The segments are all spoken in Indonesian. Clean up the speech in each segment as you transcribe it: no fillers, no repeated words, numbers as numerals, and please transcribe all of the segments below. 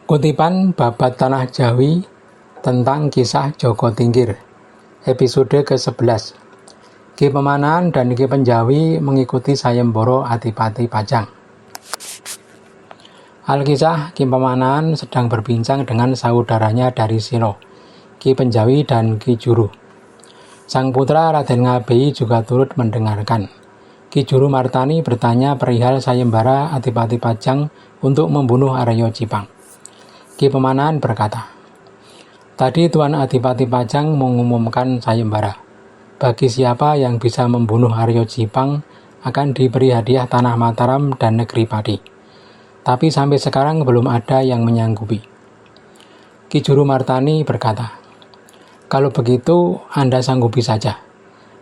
Kutipan Babat Tanah Jawi tentang kisah Joko Tingkir, episode ke-11. Ki Pemanahan dan Ki Penjawi mengikuti Sayembara Adipati Pajang. Alkisah Ki Pemanahan sedang berbincang dengan saudaranya dari Silo, Ki Penjawi dan Ki Juru. Sang putra Raden Ngabei juga turut mendengarkan. Ki Juru Martani bertanya perihal Sayembara Adipati Pajang untuk membunuh Arya Cipang. Ki Pemanahan berkata, "Tadi Tuan Adipati Pajang mengumumkan sayembara. Bagi siapa yang bisa membunuh Arya Cipang akan diberi hadiah tanah Mataram dan negeri padi. Tapi sampai sekarang belum ada yang menyanggupi." Ki Juru Martani berkata, "Kalau begitu Anda sanggupi saja.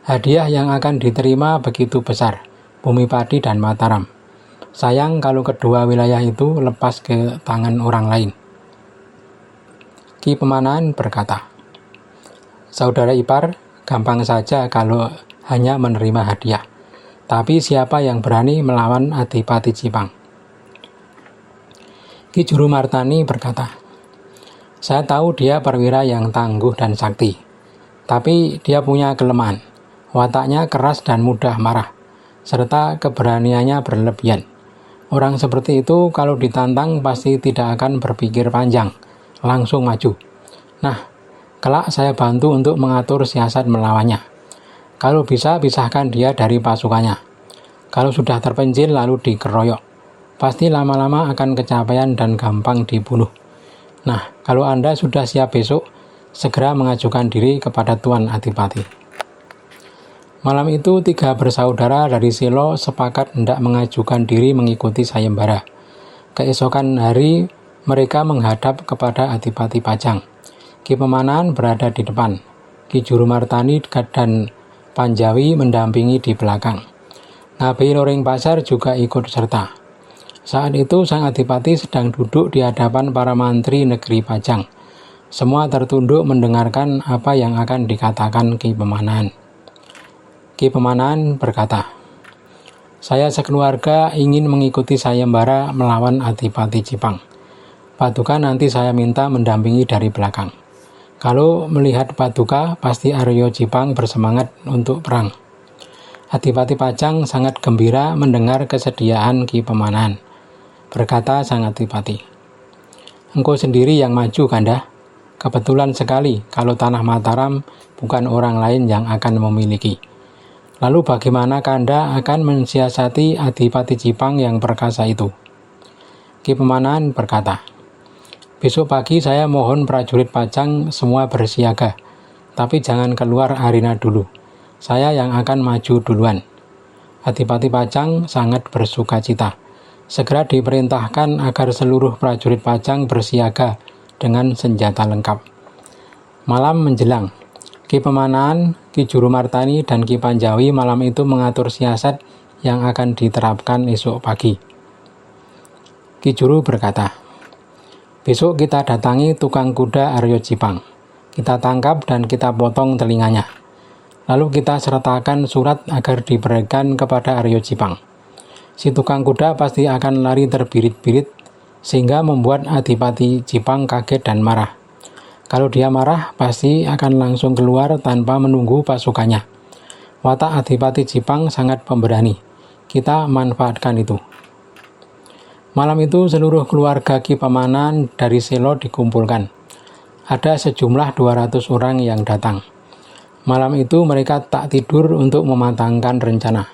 Hadiah yang akan diterima begitu besar, bumi padi dan Mataram. Sayang kalau kedua wilayah itu lepas ke tangan orang lain." Ki Pemanahan berkata, "Saudara ipar, gampang saja kalau hanya menerima hadiah. Tapi siapa yang berani melawan Adipati Cipang?" Ki Juru Martani berkata, "Saya tahu dia perwira yang tangguh dan sakti. Tapi dia punya kelemahan. Wataknya keras dan mudah marah, serta keberaniannya berlebihan. Orang seperti itu kalau ditantang pasti tidak akan berpikir panjang, langsung maju. Nah, kelak saya bantu untuk mengatur siasat melawannya. Kalau bisa, pisahkan dia dari pasukannya. Kalau sudah terpencil lalu dikeroyok, pasti lama-lama akan kecapean dan gampang dibunuh. Nah, kalau Anda sudah siap besok, segera mengajukan diri kepada Tuan Adipati." Malam itu 3 bersaudara dari Silo sepakat hendak mengajukan diri mengikuti sayembara. Keesokan hari mereka menghadap kepada Adipati Pajang. Ki Pemanahan berada di depan, Ki Juru Martani dan Panjawi mendampingi di belakang. Ngabei Loreng Pasar juga ikut serta. Saat itu sang Adipati sedang duduk di hadapan para mantri negeri Pajang. Semua tertunduk mendengarkan apa yang akan dikatakan Ki Pemanahan. Ki Pemanahan berkata, "Saya sekeluarga ingin mengikuti sayembara melawan Adipati Cipang. Paduka nanti saya minta mendampingi dari belakang. Kalau melihat Paduka, pasti Arya Cipang bersemangat untuk perang." Adipati Pajang sangat gembira mendengar kesediaan Ki Pemanahan. Berkata sang Adipati, "Engkau sendiri yang maju, Kanda. Kebetulan sekali kalau tanah Mataram bukan orang lain yang akan memiliki. Lalu bagaimana Kanda akan mensiasati Adipati Cipang yang perkasa itu?" Ki Pemanahan berkata, "Besok pagi saya mohon prajurit Pajang semua bersiaga, tapi jangan keluar arena dulu. Saya yang akan maju duluan." Adipati Pajang sangat bersuka cita. Segera diperintahkan agar seluruh prajurit Pajang bersiaga dengan senjata lengkap. Malam menjelang, Ki Pemanahan, Ki Juru Martani, dan Ki Panjawi malam itu mengatur siasat yang akan diterapkan esok pagi. Ki Juru berkata, "Besok kita datangi tukang kuda Arya Cipang. Kita tangkap dan kita potong telinganya. Lalu kita sertakan surat agar diberikan kepada Arya Cipang. Si tukang kuda pasti akan lari terbirit-birit sehingga membuat Adipati Cipang kaget dan marah. Kalau dia marah, pasti akan langsung keluar tanpa menunggu pasukannya. Watak Adipati Cipang sangat pemberani. Kita manfaatkan itu." Malam itu seluruh keluarga Ki Pemanahan dari Silo dikumpulkan. Ada sejumlah 200 orang yang datang. Malam itu mereka tak tidur untuk mematangkan rencana.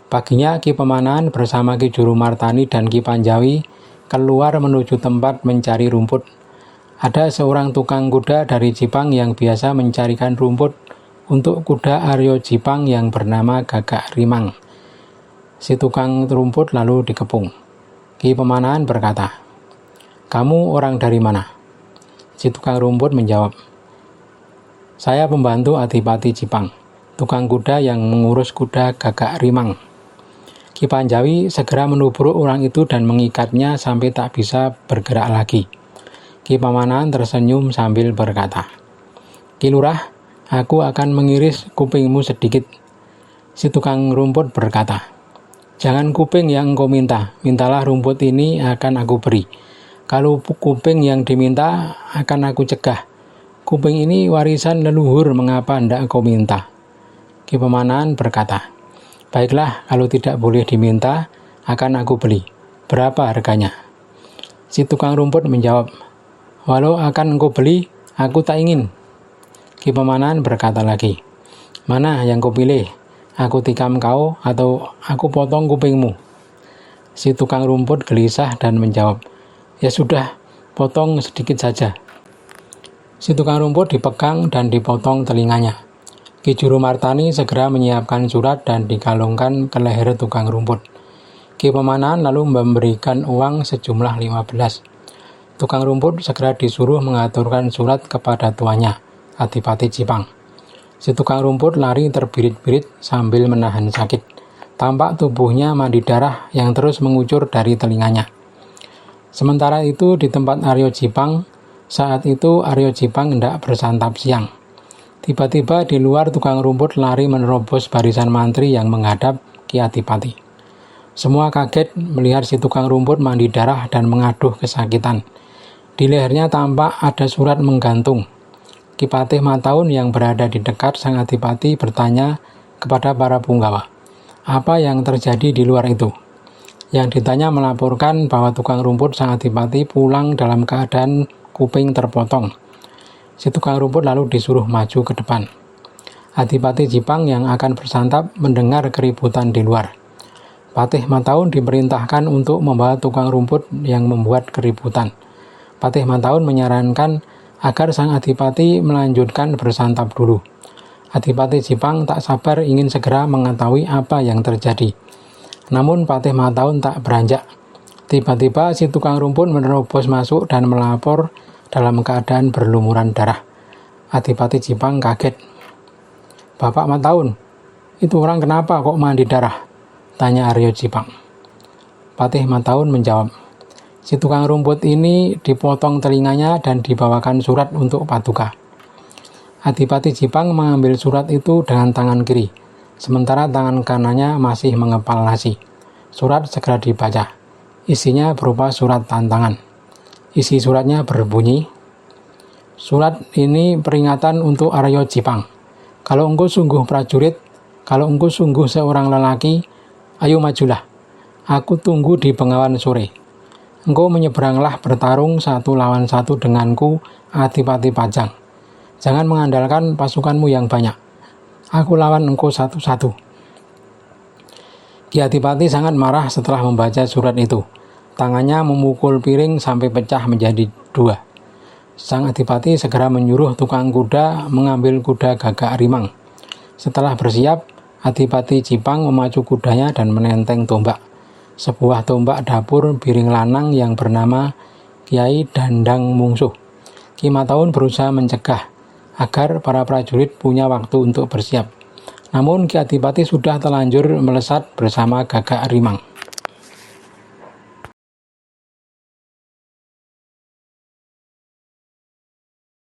Paginya Ki Pemanahan bersama Ki Juru Martani dan Ki Panjawi keluar menuju tempat mencari rumput. Ada seorang tukang kuda dari Cipang yang biasa mencarikan rumput untuk kuda Arya Cipang yang bernama Gagak Rimang. Si tukang rumput lalu dikepung. Ki Pemanahan berkata, "Kamu orang dari mana?" Si tukang rumput menjawab, "Saya pembantu Adipati Cipang, tukang kuda yang mengurus kuda Gagak Rimang." Ki Panjawi segera menubruk orang itu dan mengikatnya sampai tak bisa bergerak lagi. Ki Pemanahan tersenyum sambil berkata, "Ki Lurah, aku akan mengiris kupingmu sedikit." Si tukang rumput berkata, "Jangan kuping yang engkau minta, mintalah rumput ini akan aku beri. Kalau kuping yang diminta akan aku cegah. Kuping ini warisan leluhur, mengapa hendak kau minta? Ki Pemanahan berkata, baiklah, kalau tidak boleh diminta, akan aku beli. Berapa harganya? Si tukang rumput menjawab, walau akan engkau beli, aku tak ingin. Ki Pemanahan berkata lagi, mana yang kau pilih? Aku tikam kau atau aku potong kupingmu? Si tukang rumput gelisah dan menjawab, ya sudah, potong sedikit saja. Si tukang rumput dipegang dan dipotong telinganya. Ki Jurumartani segera menyiapkan surat dan dikalungkan ke leher tukang rumput. Ki Pemanahan lalu memberikan uang sejumlah 15. Tukang rumput segera disuruh mengaturkan surat kepada tuannya, Adipati Jipang. Si tukang rumput lari terbirit-birit sambil menahan sakit. Tampak tubuhnya mandi darah yang terus mengucur dari telinganya. Sementara itu di tempat Aryo Jipang, saat itu Aryo Jipang hendak bersantap siang. Tiba-tiba di luar tukang rumput lari menerobos barisan mantri yang menghadap Ki Adipati. Semua kaget melihat si tukang rumput mandi darah dan mengaduh kesakitan. Di lehernya tampak ada surat menggantung. Ki Patih Mataun yang berada di dekat sang Adipati bertanya kepada para punggawa, apa yang terjadi di luar itu? Yang ditanya melaporkan bahwa tukang rumput sang Adipati pulang dalam keadaan kuping terpotong. Si tukang rumput lalu disuruh maju ke depan. Adipati Jipang yang akan bersantap mendengar keributan di luar. Patih Mataun diperintahkan untuk membawa tukang rumput yang membuat keributan. Patih Mataun menyarankan agar sang Adipati melanjutkan bersantap dulu. Adipati Jipang tak sabar ingin segera mengetahui apa yang terjadi. Namun Patih Mataun tak beranjak. Tiba-tiba si tukang rumput menerobos masuk dan melapor dalam keadaan berlumuran darah. Adipati Jipang kaget. Bapak Mataun, itu orang kenapa kok mandi darah? Tanya Aryo Jipang. Patih Mataun menjawab, si tukang rumput ini dipotong telinganya dan dibawakan surat untuk Paduka. Adipati Jipang mengambil surat itu dengan tangan kiri, sementara tangan kanannya masih mengepal nasi. Surat segera dibaca. Isinya berupa surat tantangan. Isi suratnya berbunyi, surat ini peringatan untuk Aryo Jipang. Kalau engkau sungguh prajurit, kalau engkau sungguh seorang lelaki, ayo majulah. Aku tunggu di Bengawan sore. Engkau menyeberanglah bertarung 1 lawan 1 denganku, Adipati Pajang. Jangan mengandalkan pasukanmu yang banyak. Aku lawan engkau satu-satu. Ki Adipati sangat marah setelah membaca surat itu. Tangannya memukul piring sampai pecah menjadi 2. Sang Adipati segera menyuruh tukang kuda mengambil kuda Gagak Rimang. Setelah bersiap, Adipati Jipang memacu kudanya dan menenteng tombak. Sebuah tombak dapur biring lanang yang bernama Kiai Dandang Mungsuh. Ki Mataun berusaha mencegah agar para prajurit punya waktu untuk bersiap. Namun Ki Adipati sudah telanjur melesat bersama Gagak Rimang.